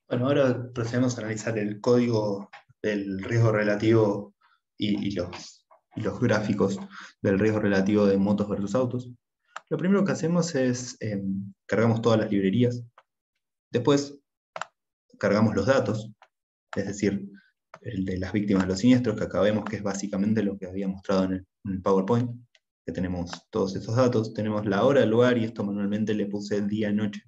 Bueno, ahora procedemos a analizar el código del riesgo relativo y los gráficos del riesgo relativo de motos versus autos. Lo primero que hacemos es cargamos todas las librerías, después cargamos los datos, es decir, el de las víctimas de los siniestros, que acá vemos que es básicamente lo que había mostrado en el PowerPoint, que tenemos todos esos datos, tenemos la hora, el lugar, y esto manualmente le puse día y noche.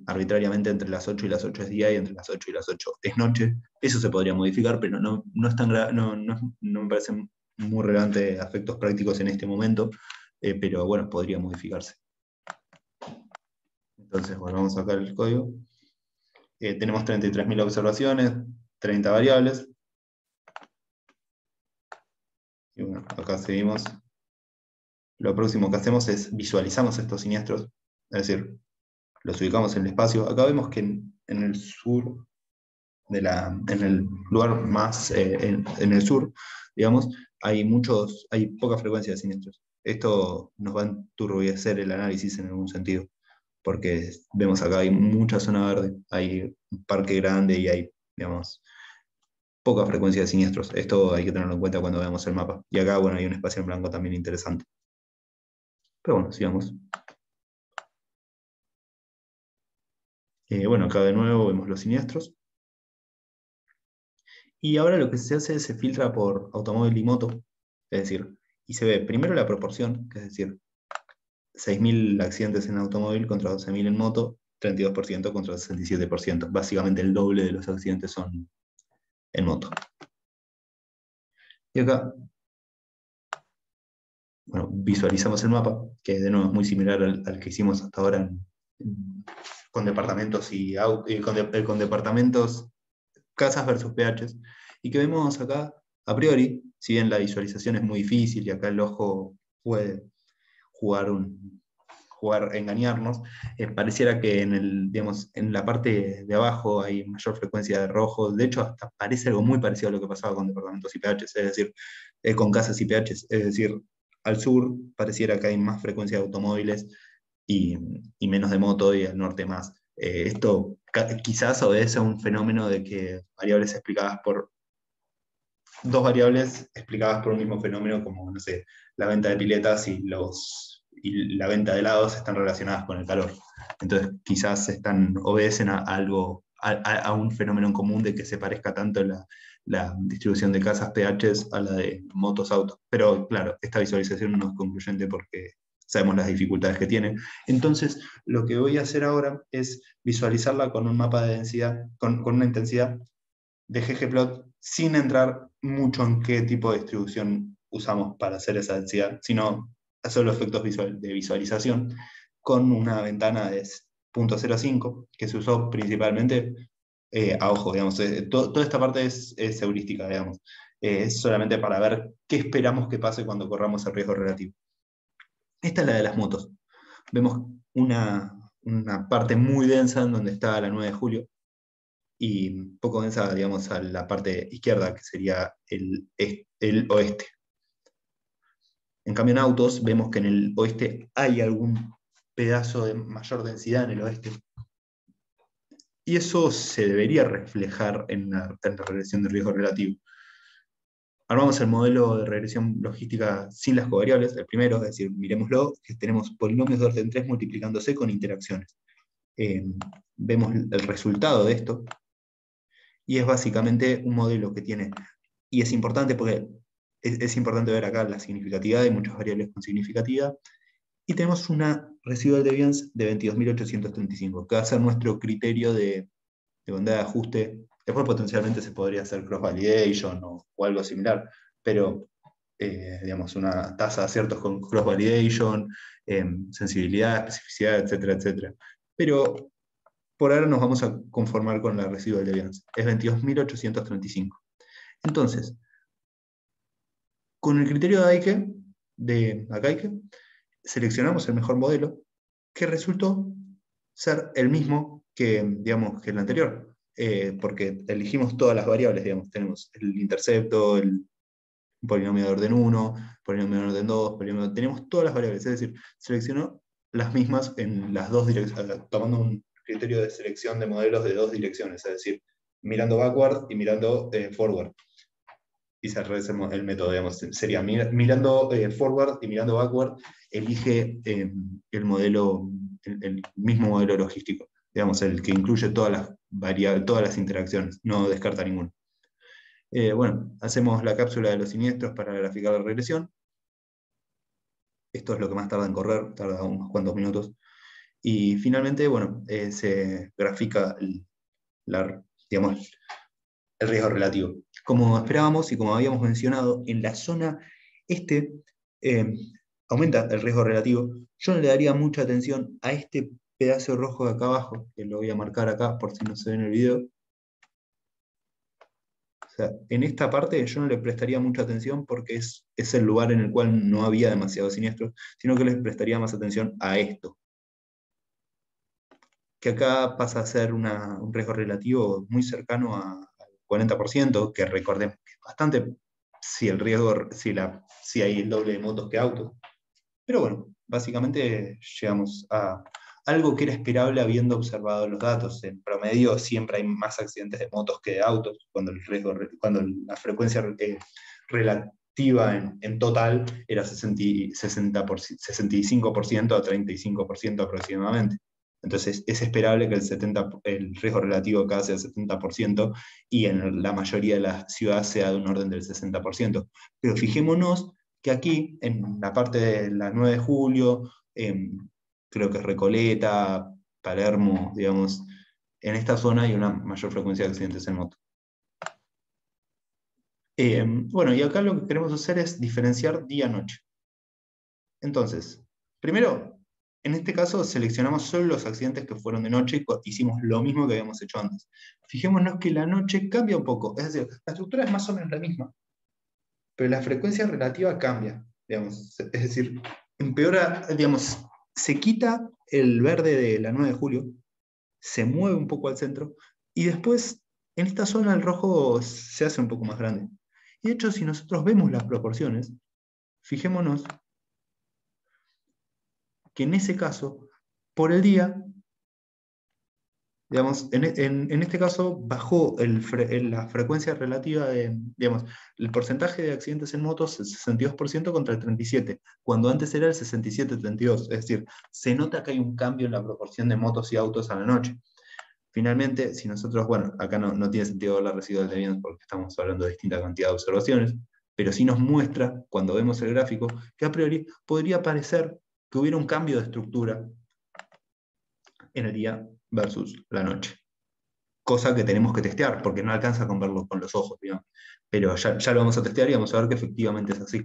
Arbitrariamente entre las 8 y las 8 es día y entre las 8 y las 8 es noche. Eso se podría modificar, pero no es tan no me parece muy relevante a efectos prácticos en este momento, pero bueno, podría modificarse. Entonces, bueno, vamos a sacar el código. Tenemos 33.000 observaciones, 30 variables. Y bueno, acá seguimos. Lo próximo que hacemos es visualizamos estos siniestros, es decir, los ubicamos en el espacio. Acá vemos que en el sur en el lugar más en el sur, digamos, hay poca frecuencia de siniestros. Esto nos va a enturbecer el análisis en algún sentido, porque vemos acá hay mucha zona verde, hay un parque grande y hay, digamos, poca frecuencia de siniestros. Esto hay que tenerlo en cuenta cuando veamos el mapa. Y acá, bueno, hay un espacio en blanco también interesante. Pero bueno, sigamos. Bueno, acá de nuevo vemos los siniestros. Y ahora lo que se hace es se filtra por automóvil y moto, es decir, y se ve primero la proporción, que es decir, 6.000 accidentes en automóvil contra 12.000 en moto, 32% contra 67%. Básicamente el doble de los accidentes son en moto. Y acá, bueno, visualizamos el mapa, que de nuevo es muy similar al que hicimos hasta ahora con departamentos con departamentos, casas versus PHs, y que vemos acá, a priori, si bien la visualización es muy difícil y acá el ojo puede jugar, engañarnos, pareciera que digamos, en la parte de abajo hay mayor frecuencia de rojo. De hecho, hasta parece algo muy parecido a lo que pasaba con departamentos y PHs, es decir, con casas y PHs. Es decir, al sur pareciera que hay más frecuencia de automóviles y, y menos de moto, y al norte más. Esto quizás obedece a un fenómeno de que variables explicadas por dos variables explicadas por un mismo fenómeno, como, no sé, la venta de piletas y la venta de helados están relacionadas con el calor. Entonces, quizás obedecen a algo, a un fenómeno en común de que se parezca tanto la distribución de casas PHs a la de motos autos. Pero claro, esta visualización no es concluyente porque sabemos las dificultades que tiene. Entonces, lo que voy a hacer ahora es visualizarla con un mapa de densidad, con una intensidad de ggplot, sin entrar mucho en qué tipo de distribución usamos para hacer esa densidad, sino solo efectos de visualización, con una ventana de 0.05, que se usó principalmente a ojo, digamos. Toda esta parte es heurística, digamos. Es solamente para ver qué esperamos que pase cuando corramos el riesgo relativo. Esta es la de las motos. Vemos una parte muy densa en donde está la 9 de julio, y poco densa, digamos, a la parte izquierda, que sería el oeste. En cambio, en autos vemos que en el oeste hay algún pedazo de mayor densidad en el oeste. Y eso se debería reflejar en la regresión de riesgo relativo. Armamos el modelo de regresión logística sin las covariables, el primero, es decir, miremoslo, que tenemos polinomios de orden 3 multiplicándose con interacciones. Vemos el resultado de esto, y es básicamente un modelo que tiene, y es importante porque es importante ver acá la significatividad de muchas variables con significatividad, y tenemos una residual deviance de 22.835, que va a ser nuestro criterio de bondad de ajuste. Después potencialmente se podría hacer cross-validation o algo similar, pero digamos, una tasa de aciertos con cross-validation, sensibilidad, especificidad, etcétera, etcétera. Pero por ahora nos vamos a conformar con la residual deviance. Es 22.835. Entonces, con el criterio de Akaike, seleccionamos el mejor modelo, que resultó ser el mismo que, digamos, que el anterior, porque elegimos todas las variables, digamos, tenemos el intercepto, el polinomio de orden 1, polinomio de orden 2, tenemos todas las variables, es decir, seleccionó las mismas en las dos direcciones, tomando un criterio de selección de modelos de dos direcciones, es decir, mirando backward y mirando forward. Y se realiza el método, digamos, sería mirando forward y mirando backward, elige el modelo, el mismo modelo logístico, digamos, el que incluye todas las variables, todas las interacciones, no descarta ninguno. Bueno, hacemos la cápsula de los siniestros para graficar la regresión. Esto es lo que más tarda en correr, tarda unos cuantos minutos. Y finalmente, bueno, se grafica digamos, el riesgo relativo. Como esperábamos y como habíamos mencionado, en la zona este eh, aumenta el riesgo relativo. Yo no le daría mucha atención a este pedazo rojo de acá abajo, que lo voy a marcar acá por si no se ve en el video. O sea, en esta parte yo no le prestaría mucha atención porque es el lugar en el cual no había demasiados siniestros, sino que les prestaría más atención a esto, que acá pasa a ser un riesgo relativo muy cercano al 40%, que recordemos que es bastante si el riesgo, si hay el doble de motos que autos. Pero bueno, básicamente llegamos a algo que era esperable habiendo observado los datos. En promedio siempre hay más accidentes de motos que de autos, cuando la frecuencia relativa en total era 65% a 35% aproximadamente. Entonces es esperable que el riesgo relativo acá sea 70% y en la mayoría de las ciudades sea de un orden del 60%. Pero fijémonos que aquí, en la parte de la 9 de julio, creo que es Recoleta, Palermo, digamos, en esta zona hay una mayor frecuencia de accidentes en moto. Bueno, y acá lo que queremos hacer es diferenciar día-noche. Entonces, primero, en este caso seleccionamos solo los accidentes que fueron de noche y hicimos lo mismo que habíamos hecho antes. Fijémonos que la noche cambia un poco, es decir, la estructura es más o menos la misma, pero la frecuencia relativa cambia, digamos, es decir, empeora, digamos, se quita el verde de la 9 de julio, se mueve un poco al centro, y después en esta zona el rojo se hace un poco más grande. Y de hecho, si nosotros vemos las proporciones, fijémonos que en ese caso, por el día, digamos, en este caso bajó la frecuencia relativa digamos, el porcentaje de accidentes en motos el 62% contra el 37%, cuando antes era el 67-32%. Es decir, se nota que hay un cambio en la proporción de motos y autos a la noche. Finalmente, si nosotros, bueno, acá no tiene sentido hablar residual de bienes porque estamos hablando de distinta cantidad de observaciones, pero sí nos muestra, cuando vemos el gráfico, que a priori podría parecer que hubiera un cambio de estructura en el día versus la noche. Cosa que tenemos que testear, porque no alcanza con verlo con los ojos, digamos. Pero ya lo vamos a testear y vamos a ver que efectivamente es así.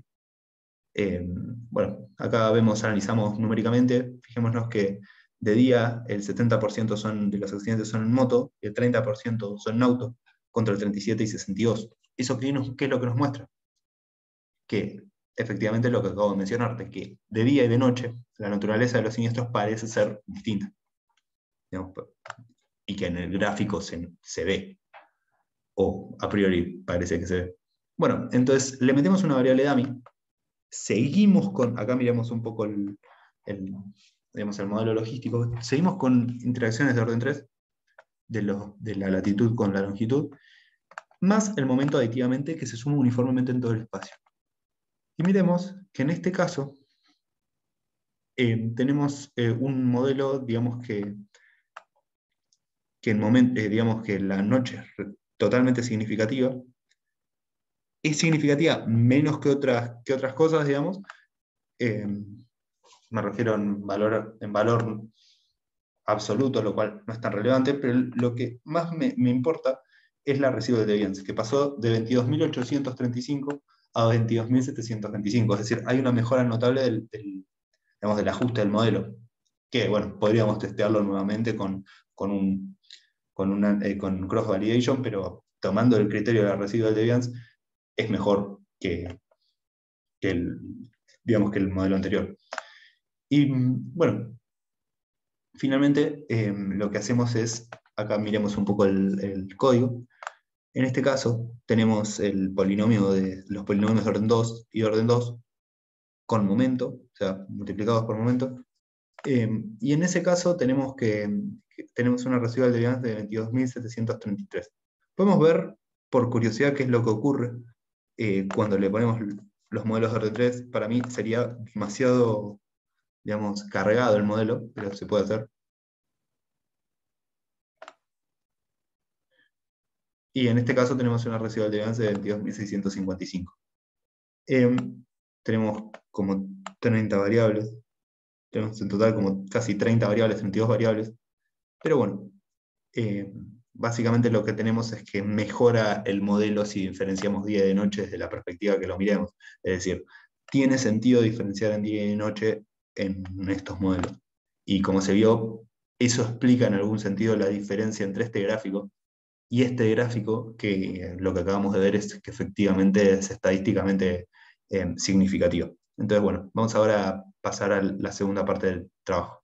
Bueno, acá analizamos numéricamente, fijémonos que de día el 70% de los accidentes son en moto y el 30% son en auto, contra el 37 y 62. ¿Eso qué es lo que nos muestra? Que efectivamente lo que acabo de mencionarte, que de día y de noche la naturaleza de los siniestros parece ser distinta. Digamos, y que en el gráfico se ve, o a priori parece que se ve. Bueno, entonces le metemos una variable dummy, seguimos con, acá miramos un poco digamos, el modelo logístico, seguimos con interacciones de orden 3, de la latitud con la longitud, más el momento aditivamente que se suma uniformemente en todo el espacio. Y miremos que en este caso tenemos un modelo, digamos digamos que la noche es totalmente significativa, es significativa menos que otras cosas, digamos. Me refiero en valor absoluto, lo cual no es tan relevante, pero lo que más me importa es la residual deviance, que pasó de 22.835 a 22.725, es decir, hay una mejora notable digamos, del ajuste del modelo, que bueno, podríamos testearlo nuevamente con cross validation, pero tomando el criterio de la residual deviance, es mejor digamos, que el modelo anterior. Y bueno, finalmente lo que hacemos es, acá miremos un poco el código. En este caso tenemos los polinomios de orden 2 y de orden 2 con momento, o sea, multiplicados por momento. Y en ese caso que tenemos una residual de Evans de 22.733. Podemos ver, por curiosidad, qué es lo que ocurre cuando le ponemos los modelos R3. Para mí sería demasiado, digamos, cargado el modelo, pero se puede hacer. Y en este caso tenemos una residual de Evans de 22.655. Tenemos como 30 variables. Tenemos en total como casi 30 variables, 32 variables. Pero bueno, eh, básicamente lo que tenemos es que mejora el modelo si diferenciamos día de noche desde la perspectiva que lo miremos. Es decir, tiene sentido diferenciar en día y noche en estos modelos. Y como se vio, eso explica en algún sentido la diferencia entre este gráfico y este gráfico, que lo que acabamos de ver es que efectivamente es estadísticamente significativo. Entonces, bueno, vamos ahora a pasar a la segunda parte del trabajo.